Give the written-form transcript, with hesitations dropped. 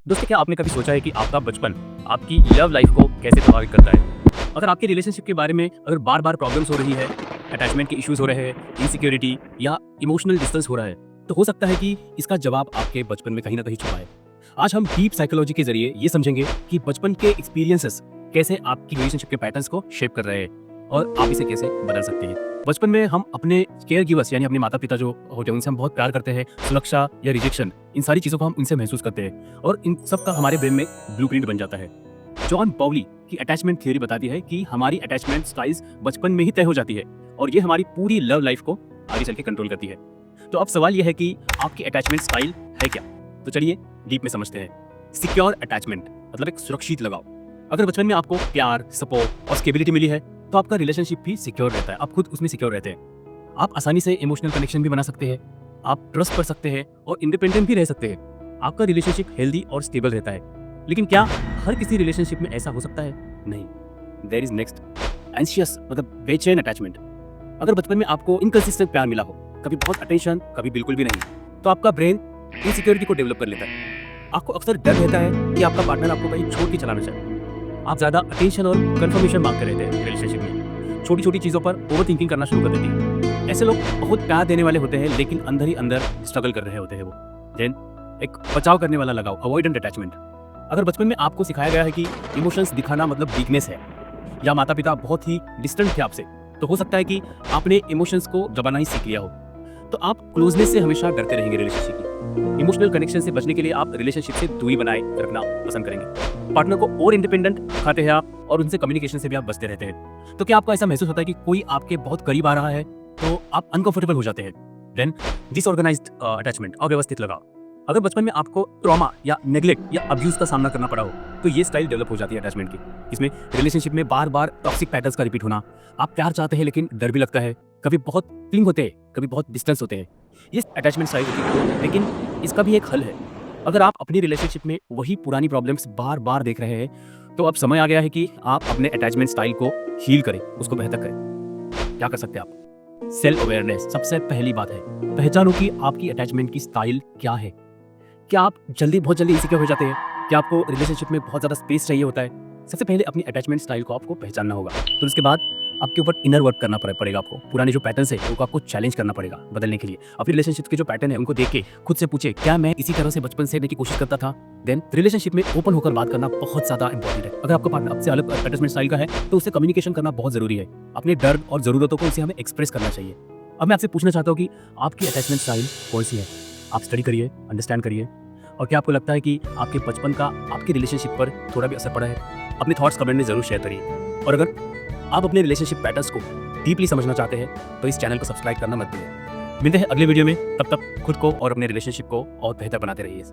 दोस्तों, क्या आपने कभी सोचा है कि आपका बचपन आपकी लव लाइफ को कैसे प्रभावित करता है? अगर आपके रिलेशनशिप के बारे में अगर बार बार प्रॉब्लम्स हो रही है, अटैचमेंट के इश्यूज हो रहे हैं, इनसिक्योरिटी या इमोशनल डिस्टेंस हो रहा है, तो हो सकता है कि इसका जवाब आपके बचपन में कहीं ना कहीं छुपा है। आज हम डीप साइकोलॉजी के जरिए ये समझेंगे कि बचपन के एक्सपीरियंसेस कैसे आपकी रिलेशनशिप के पैटर्न्स को शेप कर रहे हैं और आप इसे कैसे बदल सकते हैं। बचपन में हम अपने केयर गिवर्स यानी अपने माता पिता जो होते हैं उनसे हम बहुत प्यार करते हैं, सुरक्षा या रिजेक्शन, इन सारी चीज़ों को हम उनसे महसूस करते हैं और इन सब का हमारे ब्रेन में ब्लूप्रिंट बन जाता है। जॉन पाउली की अटैचमेंट थ्योरी बताती है कि हमारी अटैचमेंट स्टाइल्स बचपन में ही तय हो जाती है और ये हमारी पूरी लव लाइफ को आगे चल के कंट्रोल करती है। तो अब सवाल यह है कि आपकी अटैचमेंट स्टाइल है क्या? तो चलिए डीप में समझते हैं। सिक्योर अटैचमेंट मतलब एक सुरक्षित लगाव। अगर बचपन में आपको प्यार, सपोर्ट और स्टेबिलिटी मिली है तो आपका रिलेशनशिप भी सिक्योर रहता है, आप खुद उसमें सिक्योर रहते हैं। आप आसानी से इमोशनल कनेक्शन भी बना सकते हैं, आप ट्रस्ट कर सकते हैं और इंडिपेंडेंट भी रह सकते हैं। आपका रिलेशनशिप हेल्दी और स्टेबल रहता है। लेकिन क्या हर किसी रिलेशनशिप में ऐसा हो सकता है? नहीं। देयर इज नेक्स्ट एंशियस मतलब बेचैन अटैचमेंट। अगर बचपन में आपको इनकंसिस्टेंट प्यार मिला हो, कभी बहुत अटेंशन, कभी बिल्कुल भी नहीं, तो आपका ब्रेन इनसिक्योरिटी को डेवलप कर लेता है। आपको अक्सर डर रहता है कि आपका पार्टनर आपको कहीं छोड़ के चलाना चाहे। आप ज्यादा अटेंशन और कंफर्मेशन मांगते रहते हैं रिलेशनशिप में। छोटी छोटी चीजों पर ओवर थिंकिंग करना शुरू कर देती है। ऐसे लोग बहुत प्यार देने वाले होते हैं लेकिन अंदर ही अंदर स्ट्रगल कर रहे होते हैं वो। देन एक बचाव करने वाला लगाव, अवॉइडेंट अटैचमेंट। अगर बचपन में आपको सिखाया गया है कि इमोशंस दिखाना मतलब वीकनेस है या माता पिता बहुत ही डिस्टेंट थे आपसे, तो हो सकता है कि आपने इमोशंस को दबाना ही सीख लिया हो। तो आप क्लोजनेस से हमेशा डरते रहेंगे रिलेशनशिप की। इमोशनल कनेक्शन से बचने के लिए आप रिलेशनशिप से दूरी बनाए रखना पसंद करेंगे। पार्टनर को और इंडिपेंडेंट खाते हैं आप और उनसे कम्युनिकेशन से भी आप बचते रहते हैं। तो क्या आपको ऐसा महसूस होता है कि कोई आपके बहुत करीब आ रहा है तो आप अनकंफर्टेबल हो जाते हैं? देन डिसऑर्गेनाइज्ड अटैचमेंट, अव्यवस्थित लगाव। अगर बचपन में आपको ट्रॉमा या नेग्लेक्ट या अब्यूज का सामना करना पड़ा हो तो ये स्टाइल डेवलप हो जाती है अटैचमेंट की। इसमें रिलेशनशिप में बार बार टॉक्सिक पैटर्न्स का रिपीट होना। आप प्यार चाहते हैं लेकिन डर भी लगता है। कभी बहुत क्लिंग होते हैं, कभी बहुत डिस्टेंस होते हैं। ये अटैचमेंट स्टाइल होती है, लेकिन इसका भी एक हल है। अगर आप अपनी रिलेशनशिप में वही पुरानी प्रॉब्लम्स बार बार देख रहे हैं तो अब समय आ गया है कि आप अपने अटैचमेंट स्टाइल को हील करें, उसको बेहतर करें। क्या कर सकते हैं आप? सेल्फ अवेयरनेस सबसे पहली बात है। पहचानो कि आपकी अटैचमेंट की स्टाइल क्या है। क्या आप बहुत जल्दी इनसिक्योर हो जाते हैं? क्या आपको रिलेशनशिप में बहुत ज़्यादा स्पेस चाहिए होता है? सबसे पहले अपनी अटैचमेंट स्टाइल को आपको पहचानना होगा। तो उसके बाद आपके ऊपर इनर वर्क करना पड़ेगा आपको। पुराने जो पैटर्न्स है उनको आपको चैलेंज करना पड़ेगा बदलने के लिए। अपनी रिलेशनशिप के जो पैटर्न है उनको देख के खुद से पूछे, क्या मैं इसी तरह से बचपन से रहने की कोशिश करता था? देन रिलेशनशिप में ओपन होकर बात करना बहुत ज़्यादा इंपॉर्टेंट है। अगर आपका पार्टनर आपसे अलग अटैचमेंट स्टाइल का है तो उससे कम्युनिकेशन करना बहुत ज़रूरी है। अपने दर्द और ज़रूरतों को उसे हमें एक्सप्रेस करना चाहिए। अब मैं आपसे पूछना चाहता हूँ कि आपकी अटैचमेंट स्टाइल कौन सी है? आप स्टडी करिए, अंडरस्टैंड करिए। और क्या आपको लगता है कि आपके बचपन का आपकी रिलेशनशिप पर थोड़ा भी असर पड़ा है? अपने थॉट्स कमेंट में जरूर शेयर करिए। और अगर आप अपने रिलेशनशिप पैटर्न्स को डीपली समझना चाहते हैं तो इस चैनल को सब्सक्राइब करना मत भूलिए। मिलते हैं अगले वीडियो में, तब तक खुद को और अपने रिलेशनशिप को और बेहतर बनाते रहिए।